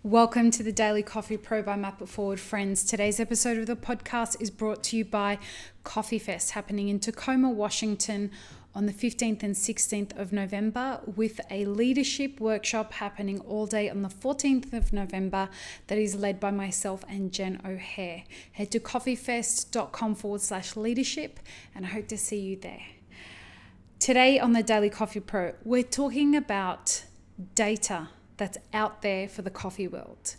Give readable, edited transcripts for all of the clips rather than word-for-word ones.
Welcome to the Daily Coffee Pro by Map It Forward, friends. Today's episode of the podcast is brought to you by Coffee Fest, happening in Tacoma, Washington on the 15th and 16th of November, with a leadership workshop happening all day on the 14th of November that is led by myself and Jen O'Hare. Head to coffeefest.com/leadership and I hope to see you there. Today on the Daily Coffee Pro, we're talking about data that's out there for the coffee world.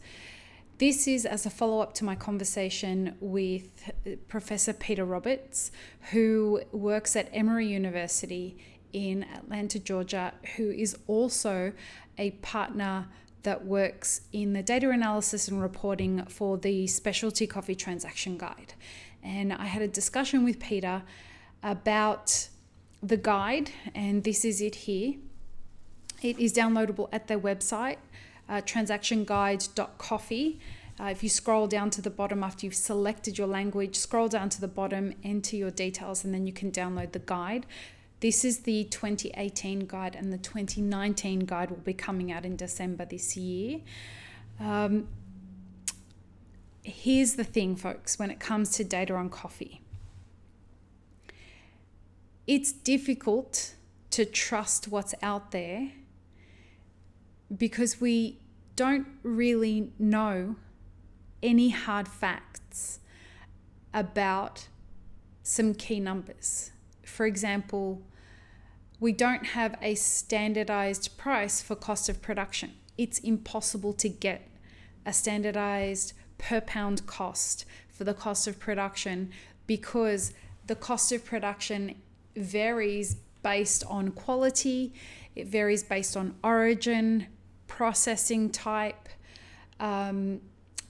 This is as a follow-up to my conversation with Professor Peter Roberts, who works at Emory University in Atlanta, Georgia, who is also a partner that works in the data analysis and reporting for the Specialty Coffee Transaction Guide. And I had a discussion with Peter about the guide, and this is it here. It is downloadable at their website, transactionguide.coffee. If you scroll down to the bottom after you've selected your language, scroll down to the bottom, enter your details, and then you can download the guide. This is the 2018 guide, and the 2019 guide will be coming out in December this year. Here's the thing, folks, when it comes to data on coffee. It's difficult to trust what's out there because we don't really know any hard facts about some key numbers. For example, we don't have a standardized price for cost of production. It's impossible to get a standardized per pound cost for the cost of production because the cost of production varies based on quality, it varies based on origin, processing type, a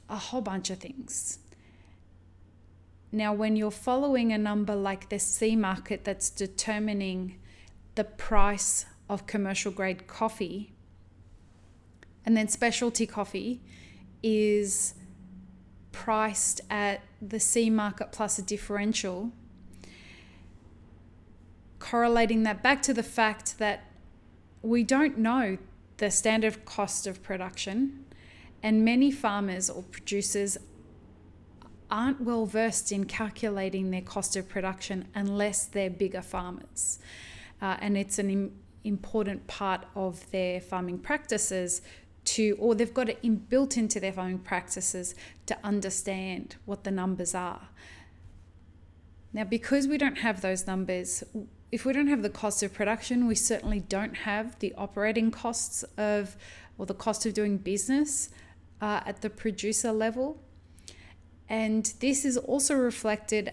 whole bunch of things. Now, when you're following a number like the C market that's determining the price of commercial grade coffee, and then specialty coffee is priced at the C market plus a differential, correlating that back to the fact that we don't know the standard cost of production, and many farmers or producers aren't well versed in calculating their cost of production unless they're bigger farmers. And it's an important part of their farming practices or they've got it built into their farming practices to understand what the numbers are. Now, because we don't have those numbers, if we don't have the cost of production, we certainly don't have the operating costs or the cost of doing business at the producer level. And this is also reflected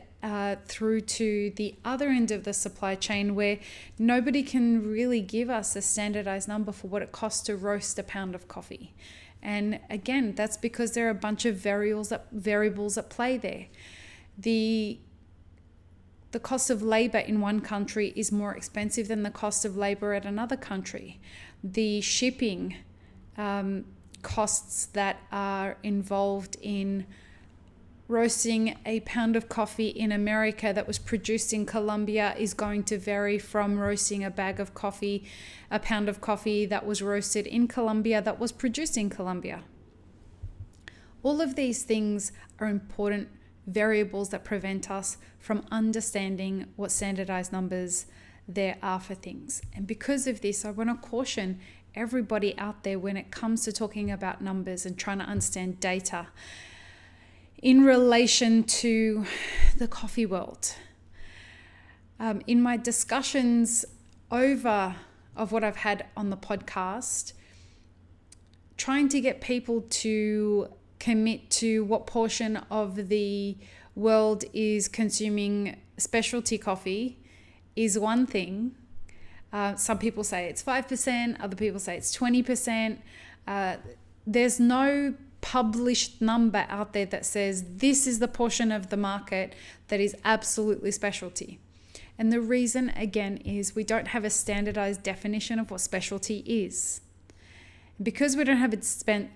through to the other end of the supply chain, where nobody can really give us a standardized number for what it costs to roast a pound of coffee. And again, that's because there are a bunch of variables at play there. The cost of labor in one country is more expensive than the cost of labor at another country. The shipping costs that are involved in roasting a pound of coffee in America that was produced in Colombia is going to vary from roasting a pound of coffee that was roasted in Colombia that was produced in Colombia. All of these things are important variables that prevent us from understanding what standardized numbers there are for things. And because of this, I want to caution everybody out there when it comes to talking about numbers and trying to understand data in relation to the coffee world. In my discussions of what I've had on the podcast, trying to get people to commit to what portion of the world is consuming specialty coffee is one thing. Some people say it's 5%, other people say it's 20%. There's no published number out there that says this is the portion of the market that is absolutely specialty. And the reason, again, is we don't have a standardized definition of what specialty is. Because we don't have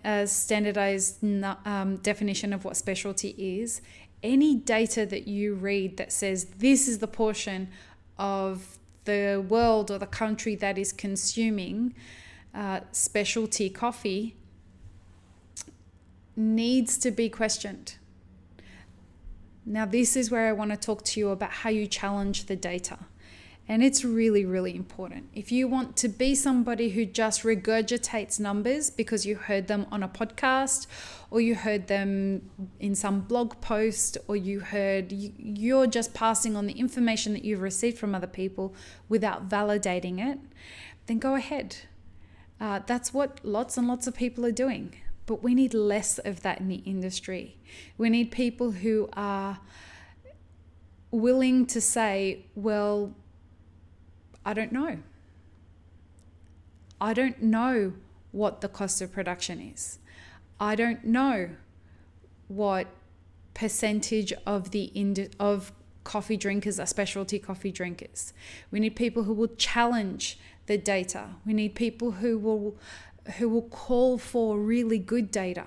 a standardized definition of what specialty is, any data that you read that says this is the portion of the world or the country that is consuming specialty coffee needs to be questioned. Now, this is where I want to talk to you about how you challenge the data. And it's really, really important. If you want to be somebody who just regurgitates numbers because you heard them on a podcast, or you heard them in some blog post, or you're just passing on the information that you've received from other people without validating it, then go ahead. That's what lots and lots of people are doing. But we need less of that in the industry. We need people who are willing to say, well, I don't know. I don't know what the cost of production is. I don't know what percentage of of coffee drinkers are specialty coffee drinkers. We need people who will challenge the data. We need people who will call for really good data.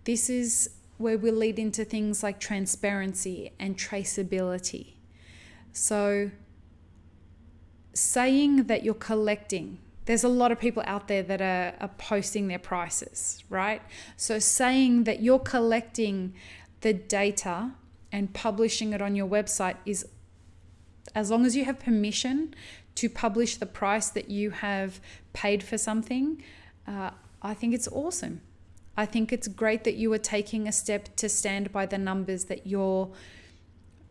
This is where we lead into things like transparency and traceability. So saying that you're collecting, there's a lot of people out there that are posting their prices, right? So saying that you're collecting the data and publishing it on your website is, as long as you have permission to publish the price that you have paid for something, I think it's awesome. I think it's great that you are taking a step to stand by the numbers that you're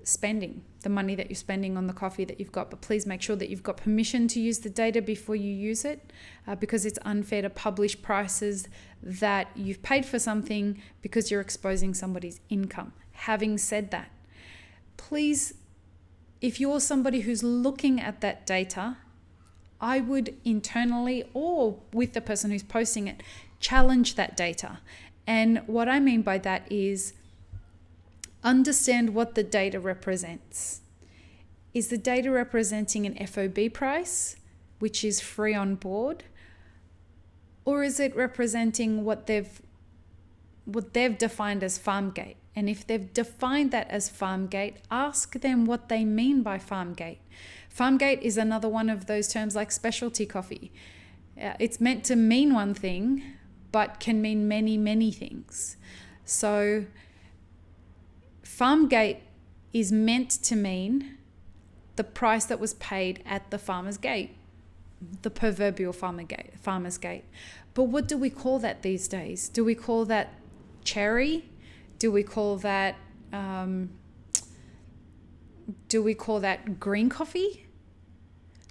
spending, the money that you're spending on the coffee that you've got. But please make sure that you've got permission to use the data before you use it, because it's unfair to publish prices that you've paid for something because you're exposing somebody's income. Having said that, please, if you're somebody who's looking at that data, I would internally or with the person who's posting it, challenge that data. And what I mean by that is understand what the data represents. Is the data representing an FOB price, which is free on board? Or is it representing what they've defined as farm gate? And if they've defined that as farm gate, ask them what they mean by farm gate. Farm gate is another one of those terms like specialty coffee. It's meant to mean one thing, but can mean many, many things. So farm gate is meant to mean the price that was paid at the farmer's gate, the proverbial farmer's gate. But what do we call that these days? Do we call that cherry? Do we call that green coffee?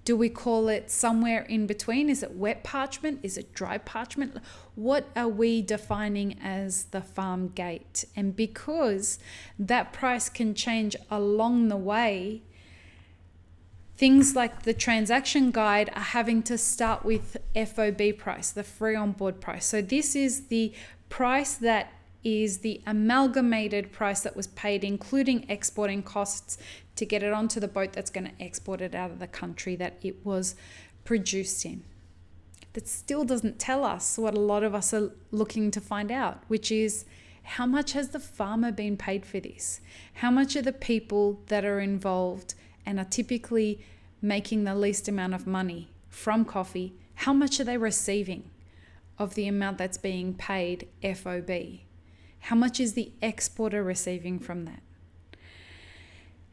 Do we call it somewhere in between? Is it wet parchment? Is it dry parchment? What are we defining as the farm gate? And because that price can change along the way, things like the transaction guide are having to start with FOB price, the free on board price. So this is the price that is the amalgamated price that was paid, including exporting costs, to get it onto the boat that's going to export it out of the country that it was produced in. That still doesn't tell us what a lot of us are looking to find out, which is how much has the farmer been paid for this? How much are the people that are involved and are typically making the least amount of money from coffee, how much are they receiving of the amount that's being paid FOB? How much is the exporter receiving from that?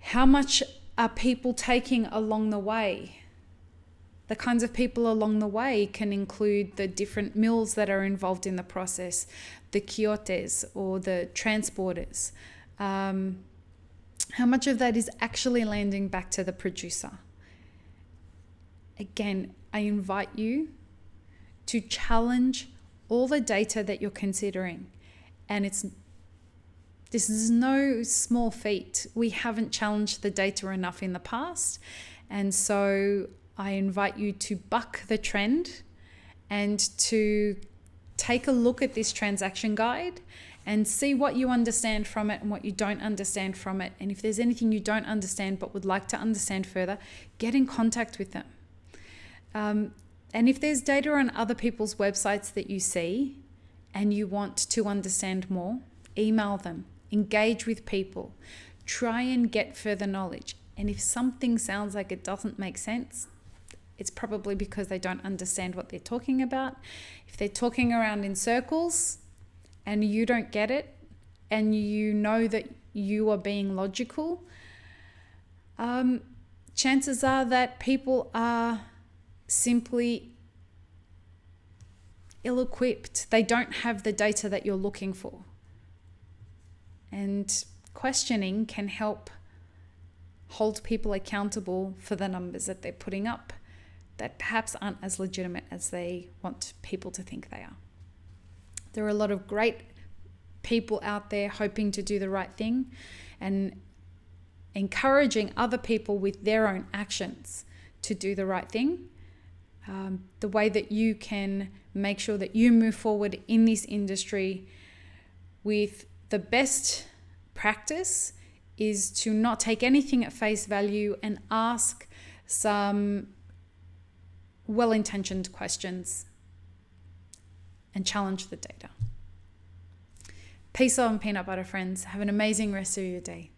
How much are people taking along the way? The kinds of people along the way can include the different mills that are involved in the process, the quiotes or the transporters. How much of that is actually landing back to the producer? Again, I invite you to challenge all the data that you're considering. And this is no small feat. We haven't challenged the data enough in the past. And so I invite you to buck the trend and to take a look at this transaction guide and see what you understand from it and what you don't understand from it. And if there's anything you don't understand but would like to understand further, get in contact with them. And if there's data on other people's websites that you see and you want to understand more, email them, engage with people, try and get further knowledge. And if something sounds like it doesn't make sense, it's probably because they don't understand what they're talking about. If they're talking around in circles and you don't get it, and you know that you are being logical, chances are that people are simply ill-equipped. They don't have the data that you're looking for. And questioning can help hold people accountable for the numbers that they're putting up that perhaps aren't as legitimate as they want people to think they are. There are a lot of great people out there hoping to do the right thing and encouraging other people with their own actions to do the right thing. The way that you can make sure that you move forward in this industry with the best practice is to not take anything at face value and ask some well-intentioned questions and challenge the data. Peace on peanut butter, friends. Have an amazing rest of your day.